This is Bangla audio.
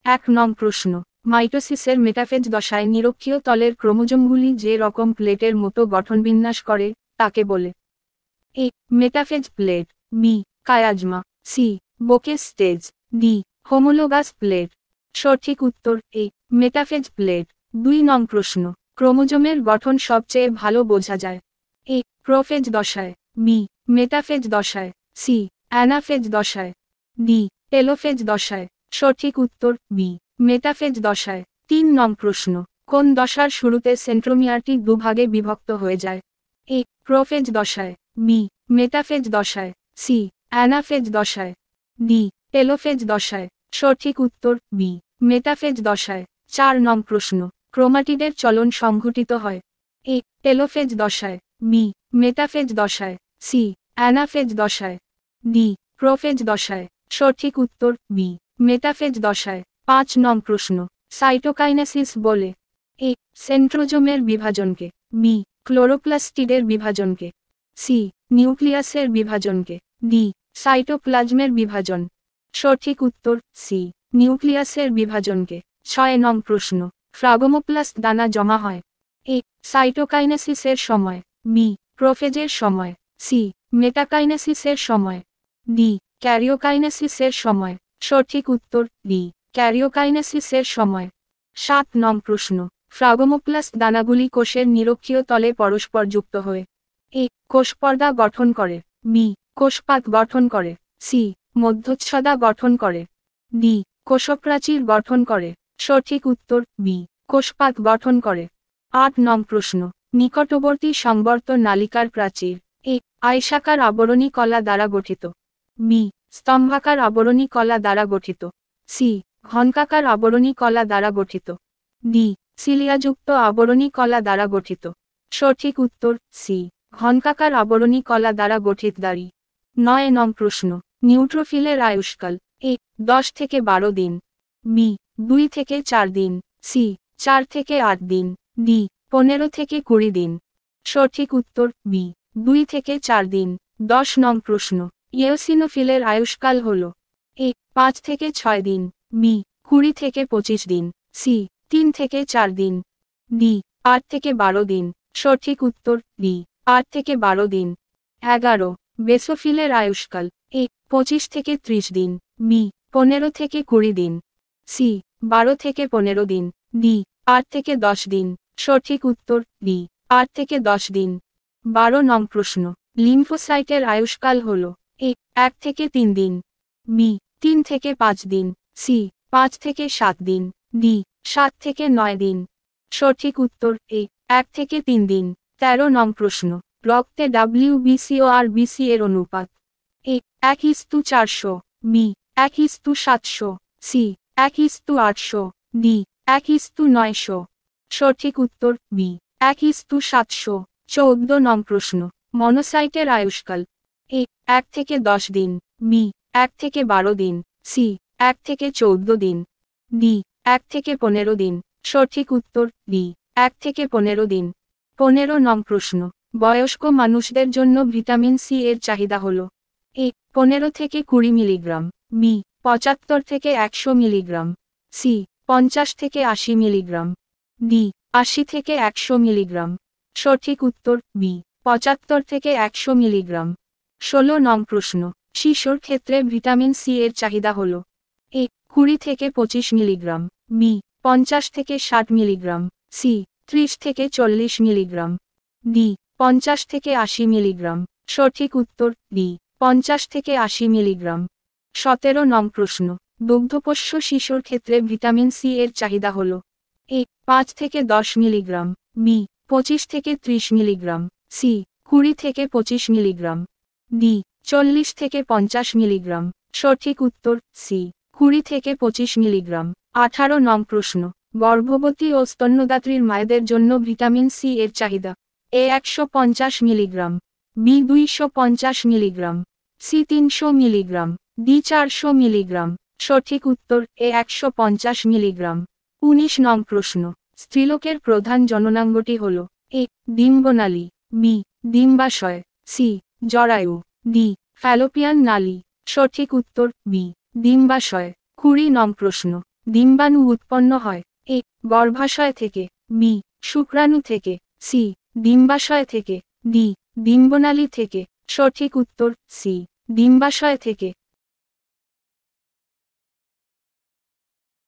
এক নং প্রশ্ন, মাইটোসিসের মেটাফেজ দশায় নিরক্ষীয় তলের ক্রোমোজোমগুলি যে রকম প্লেটের মতো গঠনবিন্যাস করে তাকে বলে? A. Metaphase plate, B. Chiasma, C. Bouquet stage, D. Homologous plate. সঠিক উত্তর এ. Metaphase plate. 2 নং প্রশ্ন, ক্রোমোজোমের গঠন সবচেয়ে ভালো বোঝা যায়? এ. প্রোফেজ দশায়, বি. মেটাফেজ দশায়, সি. অ্যানাফেজ দশায়, ডি. টেলোফেজ দশায়। সঠিক উত্তর বি. মেটাফেজ দশায়। 3 নং প্রশ্ন, কোন দশার শুরুতে সেন্ট্রোমিয়ারটি দুভাগে বিভক্ত হয়ে যায়? এ. প্রোফেজ দশায়, বি. মেটাফেজ দশায়, সি. অ্যানাফেজ দশায়, ডি. টেলোফেজ দশায়। সঠিক উত্তর বি. মেটাফেজ দশায়। 4 নং প্রশ্ন, ক্রোমাটিডের চলন সংঘটিত হয়? এ. টেলোফেজ দশায়, বি. মেটাফেজ দশায়, সি. অ্যানাফেজ দশায়, ডি. প্রোফেজ দশায়। সঠিক উত্তর বি. মেটাফেজ দশায়। 5 নং প্রশ্ন, সাইটোকাইনেসিস বলে? এ. সেন্ট্রোজোমের বিভাজনকে, বি. ক্লোরোপ্লাস্টিডের বিভাজনকে, সি. নিউক্লিয়াসের বিভাজনকে, ডি. সাইটোপ্লাজমের বিভাজন। সঠিক উত্তর সি. নিউক্লিয়াসের বিভাজনকে। 6 নং প্রশ্ন, ফ্রাগোমোপ্লাস্ট দানা জমা হয়? এ. সাইটোকাইনেসিসের সময়, বি. প্রোফেজের সময়, সি. মেটাকাইনেসিসের সময়, ডি. ক্যারিওকাইনেসিসের সময়। সঠিক উত্তর ডি. ক্যারিওকাইনেসিসের সময়। 7 নং প্রশ্ন, ফ্রাগোমোপ্লাস্ট দানাগুলি কোষের নিরক্ষীয় তলে পরস্পর যুক্ত হয়ে? এ. কোষপর্দা গঠন করে, বি. কোষপাত গঠন করে, সি. মধ্যচ্ছদা গঠন করে, ডি. কোষপ্রাচীর গঠন করে। সঠিক উত্তর বি. কোষপাত গঠন করে। 8 নং প্রশ্ন, নিকটবর্তী সংবর্ত নালিকার প্রাচীর? এ. আয়সাকার আবরণী কলা দ্বারা গঠিত, বি. স্তম্ভাকার আবরণী কলা দ্বারা গঠিত, সি. ঘনকাকার আবরণী কলা দ্বারা গঠিত, ডি. সিলিয়াযুক্ত আবরণী কলা দ্বারা গঠিত। সঠিক উত্তর সি. ঘনকাকার আবরণী কলা দ্বারা গঠিত দাড়ি। 9 নং প্রশ্ন, নিউট্রোফিলের আয়ুষ্কাল? এ. 10 থেকে 12 দিন, বি. 2 থেকে 4 দিন, সি. 4 থেকে 8 দিন, ডি. 15 থেকে 20 দিন। সঠিক উত্তর বি. 2 থেকে 4 দিন। 10 নং প্রশ্ন, ইওসিনোফিলের আয়ুষ্কাল হল? এ. 5 থেকে 6 দিন, বি. 20 থেকে 25 দিন, সি. 3 থেকে 4 দিন, ডি. 8 থেকে 12 দিন। সঠিক উত্তর ডি. 8 থেকে 12 দিন। 11 বেসোফিলের আয়ুষ্কাল? এ. 25 থেকে 30 দিন, বি. 15 থেকে 20 দিন, সি. 12 থেকে 15 দিন, ডি. 8 থেকে 10 দিন। সঠিক উত্তর ডি. 8 থেকে 10 দিন। 12 নং প্রশ্ন, লিম্ফোসাইটের আয়ুষ্কাল হল? এ. 1 থেকে 3 দিন, বি. 3 থেকে 5 দিন, সি. 5 থেকে 7 দিন, ডি. 7 থেকে 9 দিন। সঠিক উত্তর এ. 1 থেকে 3 দিন। 13 নং প্রশ্ন, রক্তে WBC ও RBC এর অনুপাত? এ. 1:400, বি. 1:700, সি. 1:800, ডি. 1:900। সঠিক উত্তর বি. 1:700। 14 নং প্রশ্ন, মনোসাইটের আয়ুষ্কাল? এ. 1 থেকে 10 দিন, বি. 1 থেকে 12 দিন, সি. 1 থেকে 14 দিন, ডি. 1 থেকে 15 দিন। সঠিক উত্তর ডি. 1 থেকে 15 দিন। 15 নং প্রশ্ন, বয়স্ক মানুষদের জন্য ভিটামিন সি এর চাহিদা হল? এ. 15 থেকে 20 মিলিগ্রাম, বি. 75 থেকে 100 মিলিগ্রাম, সি. 50 থেকে 80 মিলিগ্রাম, ডি. 80 থেকে 100 মিলিগ্রাম। সঠিক উত্তর বি. 75 থেকে 100 মিলিগ্রাম। 16 নং প্রশ্ন, শিশুর ক্ষেত্রে ভিটামিন সি এর চাহিদা হল? এ. 20 থেকে 25 মিলিগ্রাম, বি. 50 থেকে 60 মিলিগ্রাম, সি. 30 থেকে 40 মিলিগ্রাম, ডি. 50 থেকে 80 মিলিগ্রাম। সঠিক উত্তর ডি. 50 থেকে 80 মিলিগ্রাম। 17 নং প্রশ্ন, দুগ্ধপোষ্য শিশুর ক্ষেত্রে ভিটামিন সি এর চাহিদা হল? এ. 5 থেকে 10 মিলিগ্রাম, বি. 25 থেকে 30 মিলিগ্রাম, সি. 20 থেকে 25 মিলিগ্রাম, ডি. 40 থেকে 50 মিলিগ্রাম। সঠিক উত্তর সি. 20 থেকে 25 মিলিগ্রাম। 18 নং প্রশ্ন, গর্ভবতী ও স্তন্যদাত্রীর মায়েদের জন্য ভিটামিন সি এর চাহিদা? A. 150 milligram, B. 250 milligram, C. 300 milligram, D. 400 milligram. সঠিক উত্তর এ. 150 মিলিগ্রাম। 19 নং প্রশ্ন, স্ত্রীলোকের প্রধান জননাঙ্গটি হল? এ. ডিম্বনালী, বি. ডিম্বাশয়, সি. জরায়ু, ডি. ফ্যালোপিয়ান নালী। সঠিক উত্তর বি. ডিম্বাশয়। 20 নং প্রশ্ন, ডিম্বাণু উৎপন্ন হয়। এ গর্ভাশয় থেকে। বি শুক্রাণু থেকে। সি ডিম্বাশয় থেকে। ডি ডিম্বনালী থেকে। সঠিক উত্তর সি ডিম্বাশয় থেকে।